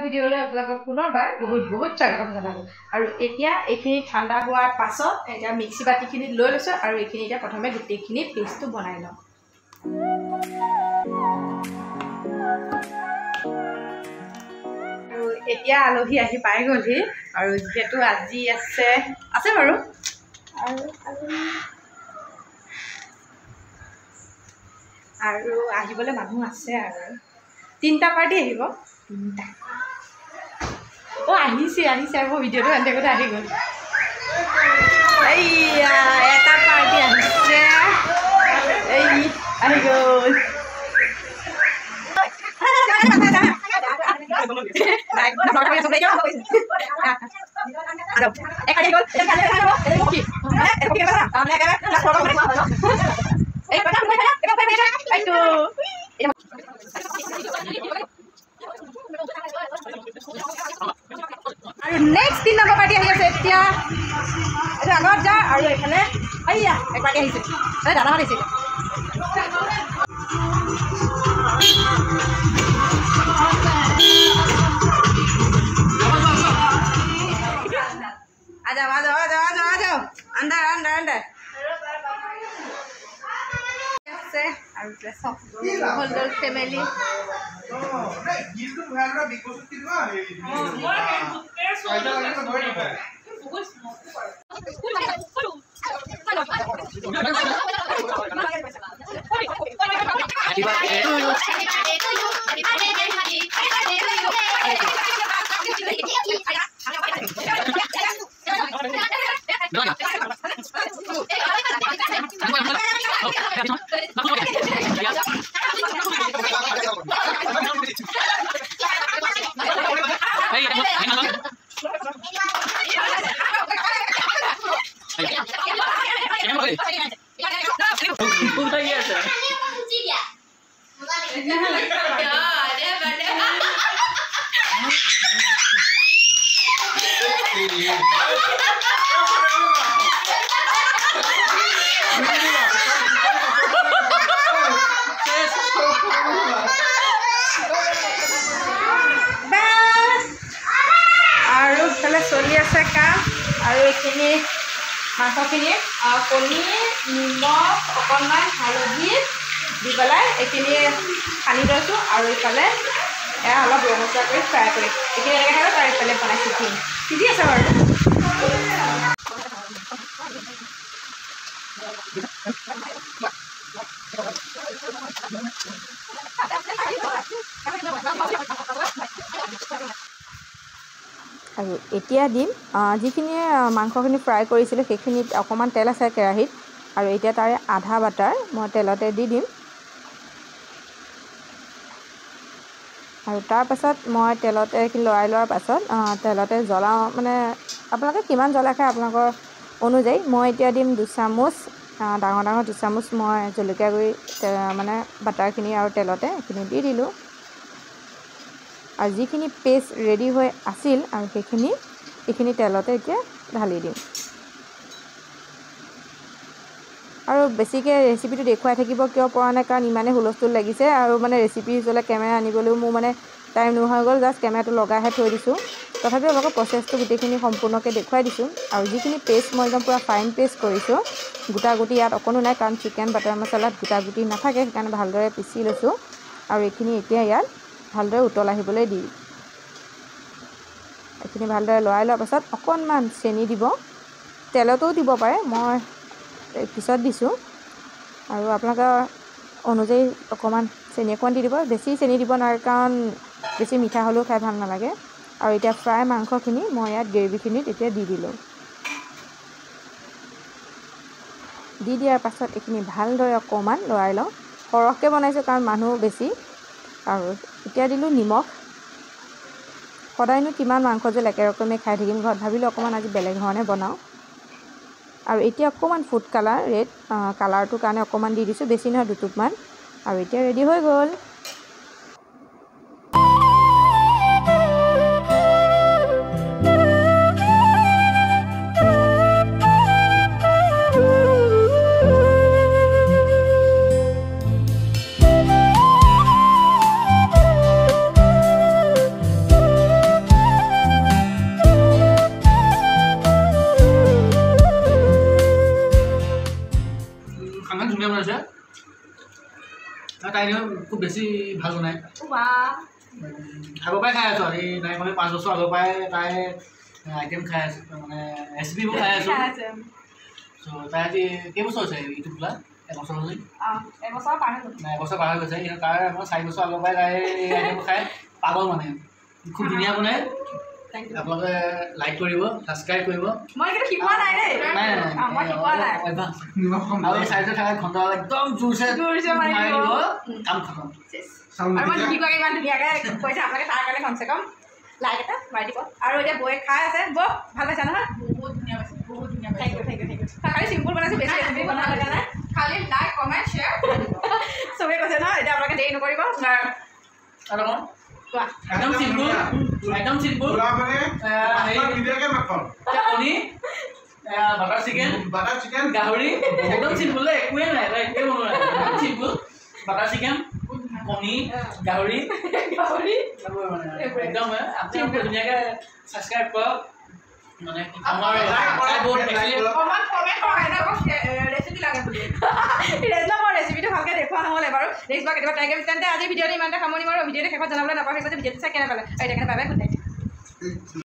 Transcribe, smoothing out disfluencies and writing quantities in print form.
ভিডিঅ'লৈ আপোনালোকক পুনৰবাৰ বহুত বহুত স্বাগতম জনালোঁ। আৰু এতিয়া এইখিনি ঠাণ্ডা হোৱাৰ পাছত এতিয়া মিক্সি বাতিখিনিত লৈ লৈছোঁ আৰু এইখিনি এতিয়া প্ৰথমে গোটেইখিনি পেষ্টটো বনাই লওঁ। আৰু এতিয়া আলহী আহি পাই গ'লহি আৰু যিহেতু আজি আছে বাৰু আৰু আহিবলৈ মানুহ আছে আৰু 3টা পাৰ্টি আহিব। 3টা আহিছে মই ভিডিঅ'টো এনে কথা আহি গ'ল। এইয়া এটা পাৰ্টি আহিছে, আহি গ'ল। আৰু নেক্সট 3 নম্বৰ পাৰ্টি আহি আছে। এতিয়া এইটো আগত যা আৰু এইফালে এইয়া এক পাৰ্টি আহিছে, দাদাহঁত আহিছে। आ जाओ अंदर আৰু হোল ফেমিলি আৰু ইফালে চলি আছে কাম। আৰু এইখিনি মাংসখিনি কণী, নিমখ, অকণমান হালধি দি পেলাই এইখিনি সানি লৈছোঁ আৰু ইফালে এয়া অলপ ৰঙচুৱা কৰি ফ্ৰাই কৰি এইখিনি এনেকৈ খালোঁ। তাৰ ইফালে বনাইছোঁ সিজি আছে বাৰু। আৰু এতিয়া দিম যিখিনি মাংসখিনি ফ্ৰাই কৰিছিলোঁ সেইখিনিত অকণমান তেল আছে কেৰাহীত, আৰু এতিয়া তাৰে আধা বাটাৰ মই তেলতে দি দিম। আৰু তাৰপাছত মই তেলতে এইখিনি লৰাই লোৱাৰ পাছত তেলতে জ্বলা মানে আপোনালোকে কিমান জ্বলা খায় আপোনালোকৰ অনুযায়ী মই এতিয়া দিম 2 চামুচ ডাঙৰ 2 চামুচ মই জলকীয়া গুড়ি মানে বাটাৰখিনি আৰু তেলতে এইখিনি দি দিলোঁ। আৰু যিখিনি পেষ্ট ৰেডি হৈ আছিল আৰু এইখিনি তেলতে এতিয়া ঢালি দিম। আৰু বেছিকৈ ৰেচিপিটো দেখুৱাই থাকিব কিয় পৰা নাই, কাৰণ ইমানেই হুলস্থুল লাগিছে আৰু মানে ৰেচিপি ওচৰলৈ কেমেৰা আনিবলৈও মোৰ মানে টাইম নোহোৱা হৈ গ'ল। জাষ্ট কেমেৰাটো লগাইহে থৈ দিছোঁ। তথাপিও আপোনালোকক প্ৰচেছটো গোটেইখিনি সম্পূৰ্ণকৈ দেখুৱাই দিছোঁ। আৰু যিখিনি পেষ্ট মই একদম পূৰা ফাইন পেষ্ট কৰিছোঁ, গোটা গুটি ইয়াত অকণো নাই, কাৰণ চিকেন বাটাৰ মছলাত গোটা গুটি নাথাকে, সেইকাৰণে ভালদৰে পিচি লৈছোঁ। আৰু এইখিনি এতিয়া ইয়াত ভালদৰে উতল আহিবলৈ দি এইখিনি ভালদৰে লৰাই লোৱাৰ পাছত অকণমান চেনি দিব, তেলতো দিব পাৰে, মই পিছত দিছোঁ। আৰু আপোনালোকৰ অনুযায়ী অকণমান চেনি অকণমান দি দিব, বেছি চেনি দিব নোৱাৰে কাৰণ বেছি মিঠা হ'লেও খাই ভাল নালাগে। আৰু এতিয়া ফ্ৰাই মাংসখিনি মই ইয়াত গ্ৰেভিখিনিত এতিয়া দি দিলোঁ। দি দিয়াৰ পাছত এইখিনি ভালদৰে অকণমান লৰাই লওঁ। সৰহকৈ বনাইছোঁ কাৰণ মানুহ বেছি। আৰু এতিয়া দিলোঁ নিমখ। সদায়নো কিমান মাংস জোল একেৰকমে খাই থাকিম, ঘৰত ভাবিলোঁ অকণমান আজি বেলেগ ধৰণে বনাওঁ। আৰু এতিয়া অকণমান ফুড কালাৰ ৰেড কালাৰটোৰ কাৰণে অকণমান দি দিছোঁ, বেছি নহয় 2 টোপমান। আৰু এতিয়া ৰেডি হৈ গ'ল। হৈছে তাই খুব বেছি ভাল বনায় আগৰ পৰাই খাই আছোঁ আজি তাই মানে 5 বছৰ আগৰ পৰাই তাই আইটেম খাই আছোঁ মানে ৰেচিপিবোৰ খাই আছোঁ চ' তাই আজি কেইবছৰ হৈছে ইউটিউব খোলা এবছৰ হ'ল এবছৰ পাৰ হৈ গৈছে তাৰ মই 4 বছৰ আগৰ পৰাই তাই আইটেমবোৰ খাই পাগল মানে খুব ধুনীয়া বনায় আপোনালোকে লাইক কৰিব ছাবস্ক্ৰাইব কৰিব মই কিন্তু শিকোৱা নাই দেই নাই মই শিকোৱা নাই আৰু এই চাইডত থকা ঘণ্টা একদম জোৰছে মাৰি দিব কাম খতম আৰু মই শিকোৱাকৈ ইমান ধুনীয়াকৈ কৈছে আপোনালোকে তাৰ কাৰণে কমচে কম লাইক এটা মাৰি দিব আৰু এতিয়া বৌয়ে খাই আছে বৌ ভাল পাইছা নহয় বহুত ধুনীয়া পাইছে বহুত ধুনীয়া পাইছে থেংক ইউ খালি চিম্পুল বনাইছোঁ বেছি ৰেচিপি বনোৱা লগা নাই খালি লাইক কমেণ্ট শ্বেয়াৰ চবেই কৈছে নহয় এতিয়া আপোনালোকে দেৰি নকৰিব একদম চিম্পুল কণী বাটাৰ চিকেন গাহৰি একদম চিম্পুল একোৱে নাই একোৱে বনোৱা নাই একদম চিম্পুল বাটাৰ চিকেন কণী গাহৰি একদম আপুনি ধুনীয়াকৈ ছাবস্ক্ৰাইব কৰক মানে আমাৰ ৰেচিপি লাগে বুলি মই ৰেচিপিটো ভালকৈ দেখুওৱা নহ'লে বাৰু নেক্সট বাৰ কেতিয়াবা ট্ৰাই কৰিম তেন্তে আজি ভিডিঅ'টো ইমানতে সামৰণি মাৰোঁ ভিডিঅ'টো শেষত জনাবলৈ নাপাহৰিব যে ভিডিঅ'টো চাই কেনে পালে আৰু এতিয়া কেনে পাই গুড নাইট